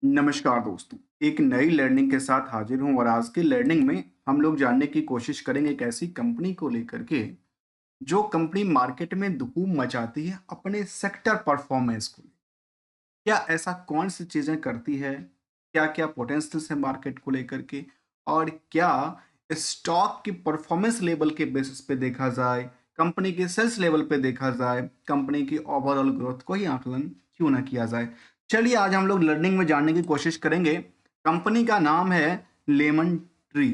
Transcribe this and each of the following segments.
नमस्कार दोस्तों, एक नई लर्निंग के साथ हाजिर हूं और आज की लर्निंग में हम लोग जानने की कोशिश करेंगे एक ऐसी कंपनी को लेकर के जो कंपनी मार्केट में धूम मचाती है अपने सेक्टर परफॉर्मेंस को। क्या ऐसा कौन सी चीजें करती है, क्या क्या पोटेंशियल है मार्केट को लेकर के, और क्या स्टॉक की परफॉर्मेंस लेवल के बेसिस पे देखा जाए, कंपनी के सेल्स लेवल पे देखा जाए, कंपनी की ओवरऑल ग्रोथ को ही आकलन क्यों ना किया जाए। चलिए आज हम लोग लर्निंग में जानने की कोशिश करेंगे। कंपनी का नाम है lemon tree.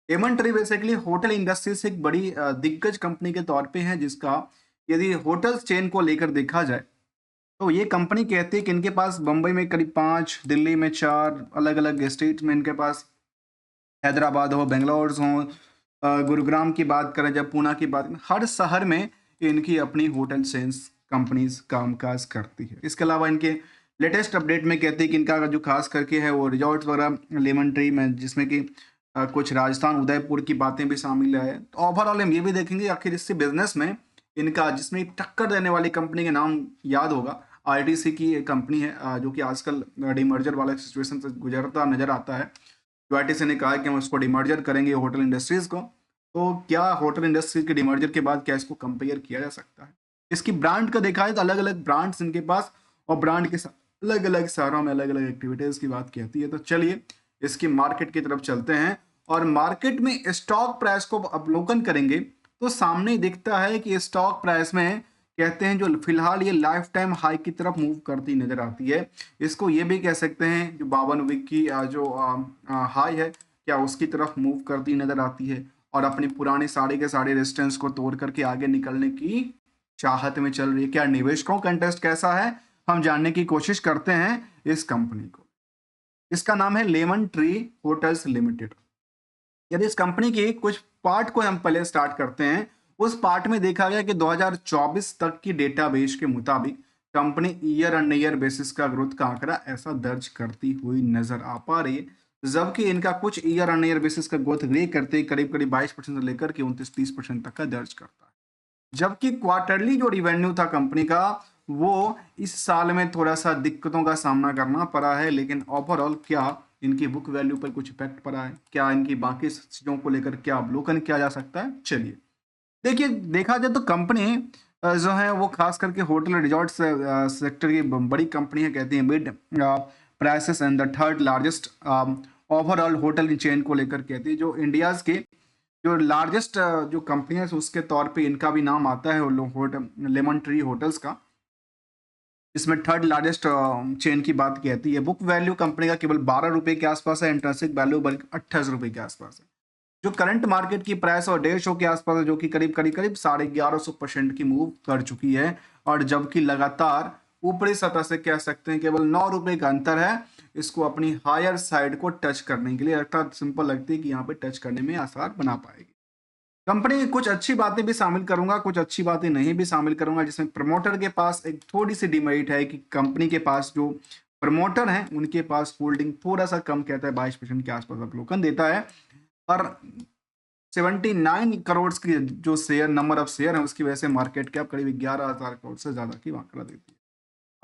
Lemon tree basically hotel industry से एक बड़ी दिग्गज कंपनी के तौर पे है, जिसका यदि होटल्स चेन को लेकर देखा जाए तो ये कंपनी कहती है कि इनके पास बम्बई में करीब 5, दिल्ली में 4, अलग अलग स्टेट में इनके पास, हैदराबाद हो, बेंगलोर हो, गुरुग्राम की बात करें, जब पूना की बात करें, हर शहर में इनकी अपनी होटल चेन्स कंपनीज कामकाज करती है। इसके अलावा इनके लेटेस्ट अपडेट में कहते हैं कि इनका जो खास करके है वो रिजॉर्ट्स वगैरह लेमन ट्री में, जिसमें कि कुछ राजस्थान उदयपुर की बातें भी शामिल है। तो ओवरऑल हम ये भी देखेंगे आखिर इससे बिजनेस में इनका, जिसमें टक्कर देने वाली कंपनी के नाम याद होगा, आरटीसी की एक कंपनी है, जो कि आजकल डीमर्जर वाला सिचुएशन से गुजरता नजर आता है। यूआईटीसी ने कहा है कि हम उसको डिमर्जर करेंगे होटल इंडस्ट्रीज को। तो क्या होटल इंडस्ट्रीज के डिमर्जर के बाद क्या इसको कंपेयर किया जा सकता है? इसकी ब्रांड का देखा है तो अलग अलग ब्रांड्स इनके पास, और ब्रांड के साथ अलग अलग शहरों में अलग अलग एक्टिविटीज की बात कहती है। तो चलिए इसकी मार्केट की तरफ चलते हैं और मार्केट में स्टॉक प्राइस को अवलोकन करेंगे। तो सामने दिखता है कि स्टॉक प्राइस में कहते हैं जो फिलहाल ये लाइफ टाइम हाई की तरफ मूव करती नजर आती है। इसको ये भी कह सकते हैं जो 52 वीक की जो हाई है, क्या उसकी तरफ मूव करती नजर आती है और अपनी पुराने साढ़े के साढ़े रेजिस्टेंस को तोड़ करके आगे निकलने की चाहत में चल रही है। क्या निवेशकों का इंटरेस्ट कैसा है, हम जानने की कोशिश करते हैं इस कंपनी को। इसका नाम है लेमन ट्री होटल्स लिमिटेड। यदि इस कंपनी की कुछ पार्ट को हम पहले स्टार्ट करते हैं, उस पार्ट में देखा गया कि 2024 तक की डेटाबेस के मुताबिक company year on year basis का ग्रोथ का आंकड़ा ऐसा दर्ज करती हुई नजर आ पा रही है, जबकि इनका कुछ ईयर ऑन ईयर बेसिस का ग्रोथ ग्रे करते करीब करीब 22% से लेकर के 29-30% तक का दर्ज करता है। जबकि क्वार्टरली जो रिवेन्यू था कंपनी का, वो इस साल में थोड़ा सा दिक्कतों का सामना करना पड़ा है। लेकिन ओवरऑल क्या इनकी बुक वैल्यू पर कुछ इफेक्ट पड़ा है, क्या इनकी बाकी चीजों को लेकर क्या अवलोकन किया जा सकता है, चलिए देखिए। देखा जाए तो कंपनी जो है वो खास करके होटल रिजॉर्ट सेक्टर की बड़ी कंपनी है, कहती है mid prices and the third largest overall hotel chain को लेकर कहती है। जो इंडियाज के जो लार्जेस्ट जो कंपनी है उसके तौर पे इनका भी नाम आता है लेमन ट्री होटल्स का। इसमें थर्ड लार्जेस्ट चेन की बात कहती है। बुक वैल्यू कंपनी का केवल 12 रुपए के आसपास है, इंट्रिंसिक वैल्यू बल्कि 28 रुपए के आसपास है। जो करंट मार्केट की प्राइस और 150 के आसपास है, जो कि करीब करीब करीब 1150% की मूव कर चुकी है। और जबकि लगातार ऊपरी सतह से कह सकते हैं केवल 9 रुपए का अंतर है इसको अपनी हायर साइड को टच करने के लिए, अर्थात सिंपल लगती है कि यहाँ पे टच करने में आसार बना पाएगी। कंपनी की कुछ अच्छी बातें भी शामिल करूंगा, कुछ अच्छी बातें नहीं भी शामिल करूंगा, जिसमें प्रमोटर के पास एक थोड़ी सी डिमेरिट है कि कंपनी के पास जो प्रमोटर हैं उनके पास होल्डिंग थोड़ा सा कम, कहता है 22% के आसपास अवलोकन देता है। और 79 करोड़ की जो शेयर नंबर ऑफ शेयर है उसकी वजह से मार्केट कैप करीब 11,000 करोड़ से ज्यादा की आंकड़ा देती है।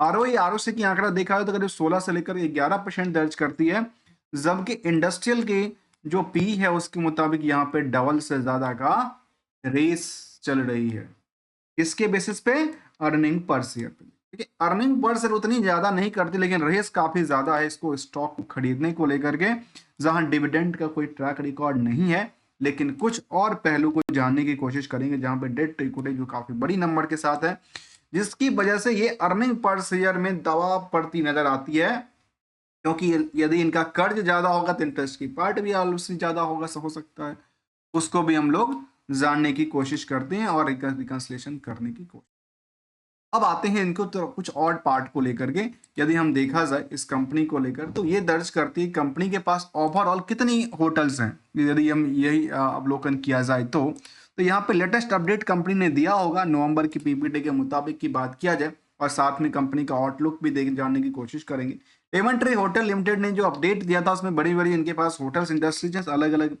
आरओई आरओसी की आंकड़ा देखा है तो करीब 16 से लेकर 11% दर्ज करती है, जबकि इंडस्ट्रियल की जो पी है उसके मुताबिक यहाँ पे डबल से ज्यादा का रेस चल रही है। इसके बेसिस पे अर्निंग पर शेयर पे, देखिए अर्निंग पर शेयर उतनी ज्यादा नहीं करती लेकिन रेस काफी ज्यादा है इसको स्टॉक खरीदने को लेकर के, जहां डिविडेंड का कोई ट्रैक रिकॉर्ड नहीं है। लेकिन कुछ और पहलू को जानने की कोशिश करेंगे, जहां पे डेट इक्विटी जो काफी बड़ी नंबर के साथ है, जिसकी वजह से ये अर्निंग पर शेयर में दबाव पड़ती नजर आती है। क्योंकि यदि इनका कर्ज ज्यादा होगा तो इंटरेस्ट की पार्ट भी उससे ज्यादा होगा, हो सकता है, उसको भी हम लोग जानने की कोशिश करते हैं और रिकंसलेशन करने की कोशिश। अब आते हैं इनको तो कुछ और पार्ट को लेकर के। यदि हम देखा जाए इस कंपनी को लेकर तो ये दर्ज करती है कंपनी के पास ओवरऑल कितनी होटल्स हैं। यदि हम यही अवलोकन किया जाए तो यहाँ पे लेटेस्ट अपडेट कंपनी ने दिया होगा नवंबर की पीपीटी के मुताबिक की बात किया जाए, और साथ में कंपनी का आउटलुक भी देख जानने की कोशिश करेंगे। लेमन ट्री होटल लिमिटेड ने जो अपडेट दिया था उसमें बड़ी बड़ी इनके पास होटल्स इंडस्ट्रीज अलग अलग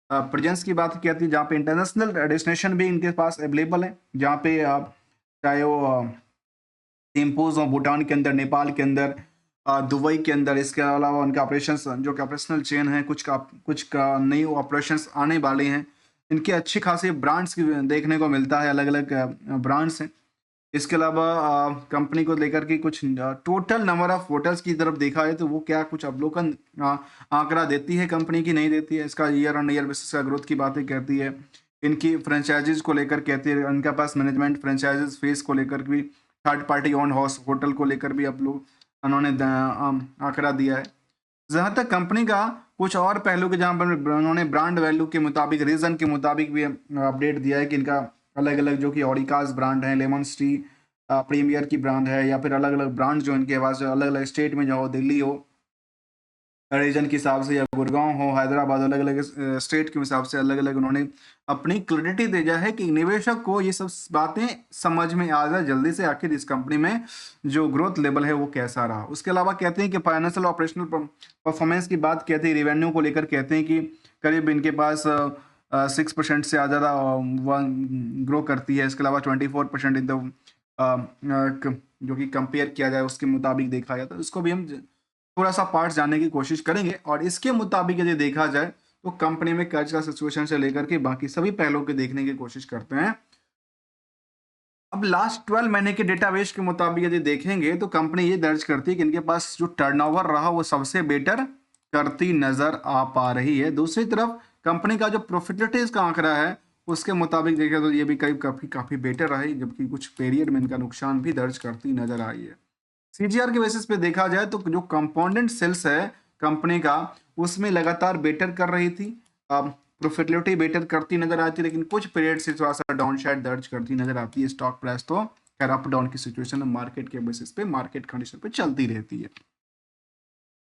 प्रेजेंस की बात की जाती है, जहाँ पे इंटरनेशनल डेस्टिनेशन भी इनके पास अवेलेबल है, जहाँ पे चाहे वो थिम्पूज हो भूटान के अंदर, नेपाल के अंदर, दुबई के अंदर। इसके अलावा उनका ऑपरेशंस जो कि ऑपरेशनल चेन है, कुछ का नई ऑपरेशंस आने वाले हैं। इनकी अच्छी खासी ब्रांड्स की देखने को मिलता है, अलग-अलग ब्रांड्स हैं। इसके अलावा कंपनी को लेकर के कुछ टोटल नंबर ऑफ होटल्स की तरफ देखा है तो वो क्या कुछ अवलोकन आंकड़ा देती है कंपनी की, नहीं देती है। इसका ईयर ऑन ईयर बेसिस का ग्रोथ की बातें कहती है। इनकी फ्रेंचाइजीज को लेकर कहती है, इनका पास मैनेजमेंट फ्रेंचाइजीज फीस को लेकर भी, third party own house hotel को लेकर भी अब लोग उन्होंने आंकड़ा दिया है। जहाँ तक कंपनी का कुछ और पहलू के, जहाँ पर उन्होंने ब्रांड वैल्यू के मुताबिक, रीजन के मुताबिक भी अपडेट दिया है कि इनका अलग अलग जो कि ऑडिकास ब्रांड है, लेमन टी प्रीमियर की ब्रांड है, या फिर अलग अलग ब्रांड जो इनके पास अलग अलग स्टेट में, जो हो दिल्ली हो रीजन के हिसाब से, या गुड़गांव हो, हैदराबाद, अलग अलग स्टेट के हिसाब से अलग अलग उन्होंने अपनी क्लैरिटी दिया है कि निवेशक को ये सब बातें समझ में आ जाए जल्दी से, आखिर इस कंपनी में जो ग्रोथ लेवल है वो कैसा रहा। उसके अलावा कहते हैं कि फाइनेंशियल ऑपरेशनल परफॉर्मेंस की बात कहते हैं, रेवेन्यू को लेकर कहते हैं कि करीब इनके पास 6% से ज़्यादा ग्रो करती है। इसके अलावा 24% इन जो कि कंपेयर किया जाए उसके मुताबिक देखा जाए तो इसको भी हम थोड़ा सा पार्ट्स जानने की कोशिश करेंगे। और इसके मुताबिक यदि देखा जाए तो कंपनी में कर्ज का सिचुएशन से लेकर के बाकी सभी पहलुओं के देखने की कोशिश करते हैं। अब लास्ट 12 महीने के डेटाबेस के मुताबिक यदि देखेंगे तो कंपनी ये दर्ज करती है कि इनके पास जो टर्नओवर रहा वो सबसे बेटर करती नजर आ पा रही है। दूसरी तरफ कंपनी का जो प्रॉफिटेबिलिटी का आंकड़ा है उसके मुताबिक देखें तो ये भी करीब काफी काफी बेटर रही, जबकि कुछ पीरियड में इनका नुकसान भी दर्ज करती नजर आई है। सीजीआर के बेसिस पे देखा जाए तो जो कंपाउंडेड सेल्स है कंपनी का, उसमें लगातार बेटर कर रही थी, प्रॉफिटेबिलिटी बेटर करती नजर आती, लेकिन कुछ पीरियड से थोड़ा सा डाउन साइड दर्ज करती नजर आती है। स्टॉक प्राइस तो खैर अप डाउन की सिचुएशन मार्केट के बेसिस पे, मार्केट कंडीशन पे चलती रहती है।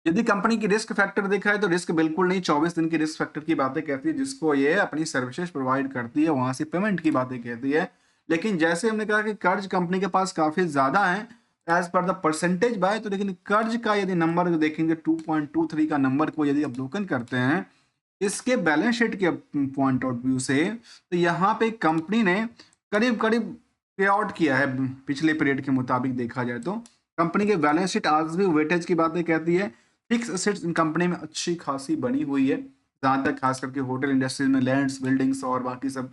यदि कंपनी की रिस्क फैक्टर देखा है तो रिस्क बिल्कुल नहीं, 24 दिन की रिस्क फैक्टर की बातें कहती है, जिसको ये अपनी सर्विसेज प्रोवाइड करती है वहां से पेमेंट की बातें कहती है। लेकिन जैसे हमने कहा कि कर्ज कंपनी के पास काफी ज्यादा है as per the percentage by, तो लेकिन कर्ज का यदि नंबर देखेंगे 2.23 का नंबर को यदि अवलोकन करते हैं इसके बैलेंस शीट के पॉइंट ऑफ व्यू से, तो यहाँ पे कंपनी ने करीब करीब पे आउट किया है पिछले पीरियड के मुताबिक देखा जाए तो। कंपनी के बैलेंस शीट आज भी वेटेज की बातें कहती है। फिक्स एसेट्स कंपनी में अच्छी खासी बनी हुई है, जहाँ तक खास करके होटल इंडस्ट्रीज में लैंड्स, बिल्डिंग्स और बाकी सब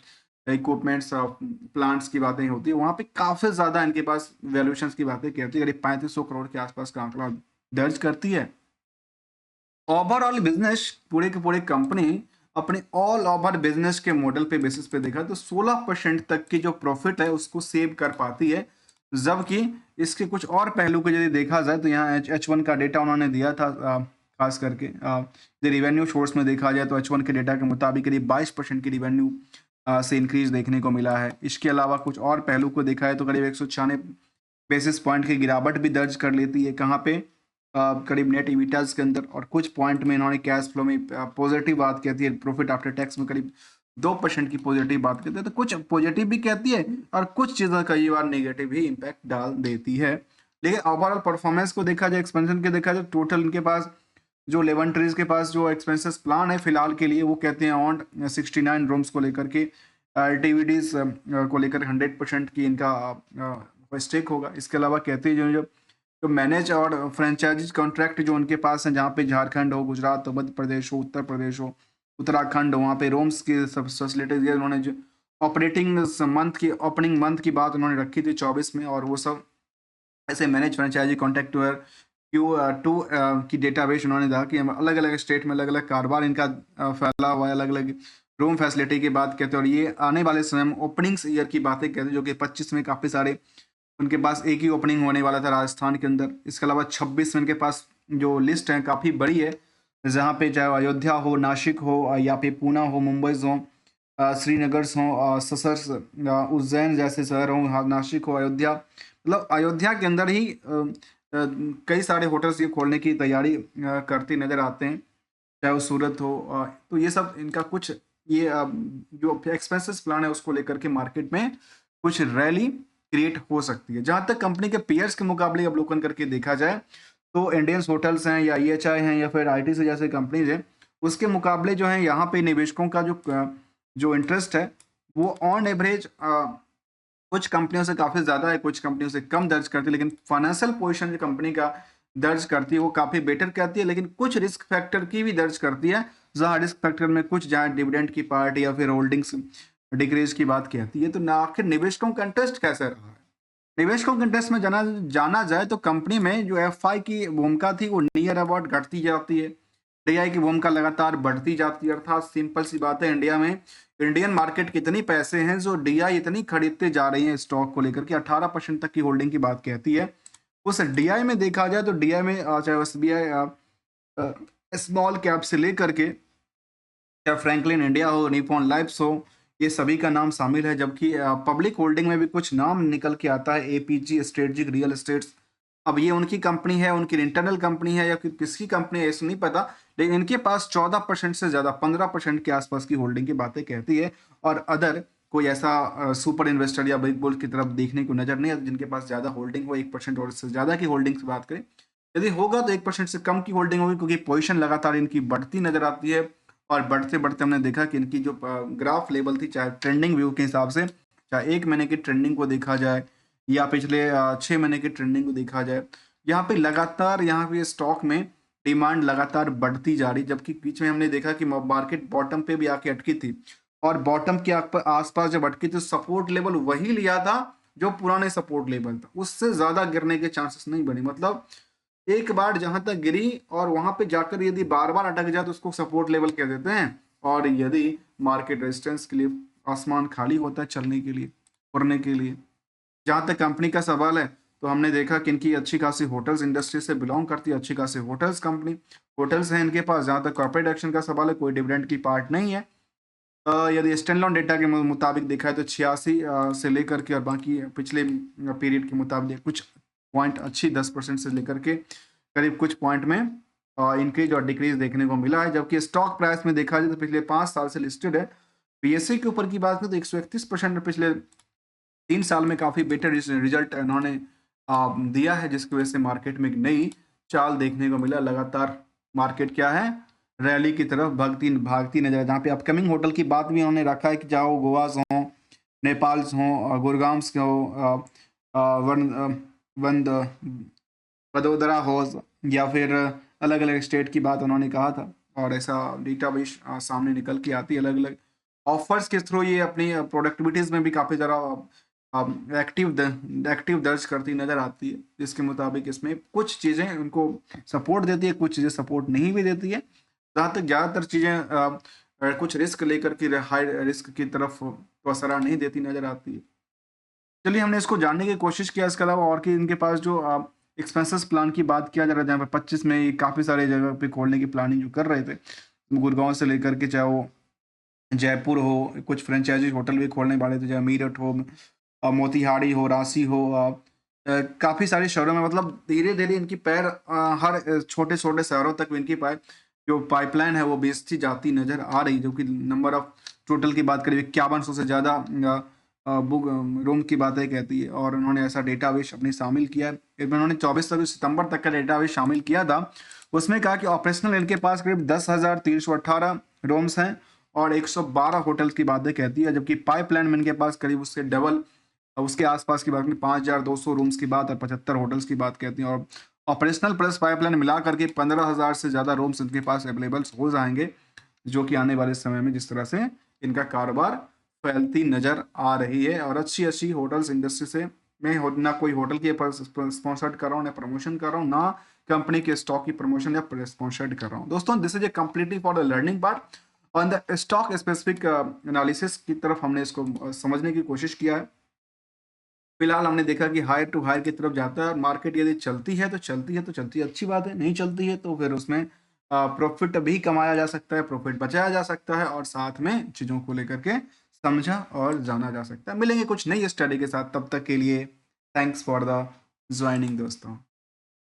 इक्विपमेंट्स, प्लांट्स की बातें होती है, वहाँ पे काफी ज्यादा इनके पास वैल्यूएशंस की बातें कहती है, करीब 3500 करोड़ के आसपास का आंकड़ा दर्ज करती है। ओवरऑल बिजनेस पूरे के पूरे कंपनी अपने ऑल ओवर बिजनेस के मॉडल पे बेसिस पे देखा तो 16% तक की जो प्रॉफिट है उसको सेव कर पाती है। जबकि इसके कुछ और पहलू को यदि देखा जाए तो यहाँ H1 का डेटा उन्होंने दिया था, खास करके यदि रिवेन्यू सोर्स में देखा जाए तो H1 के डेटा के मुताबिक करीब 22% की रिवेन्यू से इंक्रीज देखने को मिला है। इसके अलावा कुछ और पहलू को देखा है तो करीब 196 बेसिस पॉइंट की गिरावट भी दर्ज कर लेती है, कहाँ पे करीब नेट इबिटाज के अंदर। और कुछ पॉइंट में इन्होंने कैश फ्लो में पॉजिटिव बात कहती है, प्रॉफिट आफ्टर टैक्स में करीब 2% की पॉजिटिव बात कहते हैं। तो कुछ पॉजिटिव भी कहती है और कुछ चीज़ें कई बार नेगेटिव भी इम्पैक्ट डाल देती है। लेकिन ओवरऑल परफॉर्मेंस को देखा जाए, एक्सपेंशन के देखा जाए, टोटल इनके पास जो लेवंट्रीज के पास जो एक्सपेंसेस प्लान है फिलहाल के लिए, वो कहते हैं ऑन 69 रूम्स को लेकर के, टीवीडीज को लेकर 100% की इनका स्टेक होगा। इसके अलावा कहते हैं जो मैनेज और फ्रेंचाइजीज कॉन्ट्रैक्ट जो उनके पास है, जहाँ पे झारखंड हो, गुजरात हो, मध्य प्रदेश हो, उत्तर प्रदेश हो, उत्तराखंड हो, वहाँ पे रूम्स की सब फैसिलिटीज दिया उन्होंने। जो ऑपरेटिंग मंथ की, ओपनिंग मंथ की बात उन्होंने रखी थी 24 में, और वो सब ऐसे मैनेज फ्रेंचाइजी कॉन्टैक्ट Q2 की डेटाबेस उन्होंने कहा कि अलग अलग स्टेट में अलग अलग कारोबार इनका फैला हुआ है, अलग अलग रूम फैसिलिटी की बात कहते हैं। और ये आने वाले समय में ओपनिंग्स ईयर की बातें कहते हैं, जो कि 25 में काफ़ी सारे उनके पास एक ही ओपनिंग होने वाला था राजस्थान के अंदर। इसके अलावा 26 में उनके पास जो लिस्ट है काफ़ी बड़ी है, जहाँ पे चाहे अयोध्या हो, नासिक हो, या फिर पूना हो, मुंबई हो, श्रीनगर हो, ससर्स, उज्जैन जैसे शहर हो, नासिक हो, अयोध्या, मतलब अयोध्या के अंदर ही कई सारे होटल्स ये खोलने की तैयारी करते नजर आते हैं, चाहे वो सूरत हो। तो ये सब इनका कुछ ये जो एक्सपेंसेस प्लान है उसको लेकर के मार्केट में कुछ रैली क्रिएट हो सकती है। जहाँ तक कंपनी के पीयर्स के मुकाबले अवलोकन करके देखा जाए तो इंडियंस होटल्स हैं या EHI हैं या फिर ITC जैसे कंपनीज हैं, उसके मुकाबले जो है यहाँ पे निवेशकों का जो इंटरेस्ट है वो ऑन एवरेज कुछ कंपनियों से काफ़ी ज़्यादा है, कुछ कंपनियों से कम दर्ज करती है। लेकिन फाइनेंशियल पोजीशन जो कंपनी का दर्ज करती है वो काफ़ी बेटर कहती है, लेकिन कुछ रिस्क फैक्टर की भी दर्ज करती है, जहाँ रिस्क फैक्टर में कुछ जहाँ डिविडेंड की पार्ट या फिर होल्डिंग्स डिक्रीज की बात कहती है। तो ना आखिर निवेशकों का इंटरेस्ट कैसा रहा है? निवेशकों के इंटरेस्ट में जाना जाना जाए तो कंपनी में जो एफआई की भूमिका थी वो नियर अबाउट घटती जाती है, डीआई की भूमिका लगातार बढ़ती जाती है। अर्थात सिंपल सी बात है, इंडिया में इंडियन मार्केट के इतनी पैसे हैं जो डीआई इतनी खरीदते जा रही है स्टॉक को लेकर के 18% तक की होल्डिंग की बात कहती है। उस डीआई में देखा जाए तो डीआई में चाहे एसबीआई स्मॉल कैप से लेकर के या फ्रैंकलिन इंडिया हो, निप्पॉन लाइफ्स हो, ये सभी का नाम शामिल है। जबकि पब्लिक होल्डिंग में भी कुछ नाम निकल के आता है, एपीजी स्ट्रेटजिक रियल एस्टेट्स। अब ये उनकी कंपनी है, उनकी इंटरनल कंपनी है या फिर किसकी कंपनी है, ऐसा नहीं पता, लेकिन इनके पास 14% से ज़्यादा 15% के आसपास की होल्डिंग की बातें कहती है। और अदर कोई ऐसा सुपर इन्वेस्टर या बिग बुल की तरफ देखने को नजर नहीं आता जिनके पास ज़्यादा होल्डिंग हो, 1% और इससे ज़्यादा की होल्डिंग की बात करें। यदि होगा तो 1% से कम की होल्डिंग होगी, क्योंकि पोजीशन लगातार इनकी बढ़ती नजर आती है। और बढ़ते-बढ़ते हमने देखा कि इनकी जो ग्राफ लेवल थी, चाहे ट्रेंडिंग व्यू के हिसाब से, चाहे 1 महीने की ट्रेंडिंग को देखा जाए या पिछले 6 महीने की ट्रेंडिंग को देखा जाए, यहाँ पे लगातार यहाँ पे स्टॉक में डिमांड लगातार बढ़ती जा रही। जबकि बीच में हमने देखा कि मार्केट बॉटम पे भी आके अटकी थी, और बॉटम के आसपास जब अटकी तो सपोर्ट लेवल वही लिया था जो पुराने सपोर्ट लेवल था, उससे ज़्यादा गिरने के चांसेस नहीं बने। मतलब एक बार जहां तक गिरी और वहां पे जाकर यदि बार बार अटक जाए तो उसको सपोर्ट लेवल कह देते हैं। और यदि मार्केट रेजिस्टेंस के लिए आसमान खाली होता है चलने के लिए, उड़ने के लिए। जहां तक कंपनी का सवाल है, तो हमने देखा कि इनकी अच्छी खासी होटल्स इंडस्ट्री से बिलोंग करती है, अच्छी खासी होटल्स कंपनी होटल्स हैं इनके पास। जहां तक कॉर्पोरेट एक्शन का सवाल है, कोई डिविडेंड की पार्ट नहीं है। यदि स्टैंडअलोन डेटा के मुताबिक देखा है तो 86 से लेकर के और बाकी पिछले पीरियड के मुताबिक कुछ पॉइंट अच्छी 10% से लेकर के करीब कुछ पॉइंट में इंक्रीज और डिक्रीज देखने को मिला है। जबकि स्टॉक प्राइस में देखा जाए तो पिछले 5 साल से लिस्टेड है। पीएससी के ऊपर की बात करें तो 131% पिछले 3 साल में काफ़ी बेटर रिजल्ट इन्होंने दिया है, जिसकी वजह से मार्केट में एक नई चाल देखने को मिला। लगातार मार्केट क्या है, रैली की तरफ भागती नजर है। जहाँ पे अपकमिंग होटल की बात भी उन्होंने रखा है कि चाहे वो गोवास हों, नेपाल्स हों, गुड़गांव्स के हो, वंद वडोदरा हो, या फिर अलग अलग स्टेट की बात उन्होंने कहा था। और ऐसा डेटा भी सामने निकल के आती है अलग अलग ऑफर्स के थ्रू। ये अपनी प्रोडक्टिविटीज़ में भी काफ़ी ज़्यादा एक्टिव दर्ज करती नज़र आती है, जिसके मुताबिक इसमें कुछ चीज़ें उनको सपोर्ट देती है, कुछ चीज़ें सपोर्ट नहीं भी देती है। जहाँ तक ज़्यादातर चीज़ें कुछ रिस्क लेकर के हाई रिस्क की तरफ तो असर नहीं देती नज़र आती है। चलिए, हमने इसको जानने की कोशिश किया। इसके अलावा और कि इनके पास जो एक्सपेंसेस प्लान की बात किया जा रहा है, जहाँ पे 25 में ये काफ़ी सारे जगह पे खोलने की प्लानिंग जो कर रहे थे, गुड़गांव से लेकर के चाहे वो जयपुर हो, कुछ फ्रेंचाइजी होटल भी खोलने वाले थे, चाहे मीरठ हो, मोतिहारी हो, रांची हो, काफ़ी सारे शहरों में। मतलब धीरे-धीरे इनकी पैर हर छोटे-छोटे शहरों तक इनकी जो पाइपलाइन है वो बेचती जाती नज़र आ रही, जो कि नंबर ऑफ टोटल की बात करें 5100 से ज़्यादा बुक रूम की बातें कहती है। और उन्होंने ऐसा डेटाबेस अपनी शामिल किया है। इसमें उन्होंने 24 सितंबर तक का डेटाबेस शामिल किया था। उसमें कहा कि ऑपरेशनल इनके पास करीब 10,318 रूम्स हैं और 112 होटल्स की बातें कहती है। जबकि पाइपलाइन में इनके पास करीब उससे डबल उसके आसपास की बात करें 5,200 रूम्स की बात और 75 होटल्स की बात कहती हैं। और ऑपरेशनल प्लस पाइपलाइन मिला करके 15,000 से ज़्यादा रूम्स इनके पास अवेलेबल हो जाएंगे, जो कि आने वाले समय में जिस तरह से इनका कारोबार फैलती नज़र आ रही है। और अच्छी होटल्स इंडस्ट्री से मैं ना कोई होटल की स्पॉन्सर्ड कर रहा हूँ, ना प्रमोशन कर रहा हूँ, ना कंपनी के स्टॉक की प्रमोशन या स्पॉन्सर्ड कर रहा हूँ। दोस्तों, this is a completely for the learning part. On the stock specific analysis की तरफ हमने इसको समझने की कोशिश किया है। फिलहाल हमने देखा कि हायर टू हायर की तरफ जाता है और मार्केट यदि चलती है तो चलती है, अच्छी बात है। नहीं चलती है तो फिर उसमें प्रॉफिट भी कमाया जा सकता है, प्रॉफिट बचाया जा सकता है और साथ में चीज़ों को लेकर के समझा और जाना जा सकता है। मिलेंगे कुछ नई स्टडी के साथ, तब तक के लिए थैंक्स फॉर द ज्वाइनिंग दोस्तों।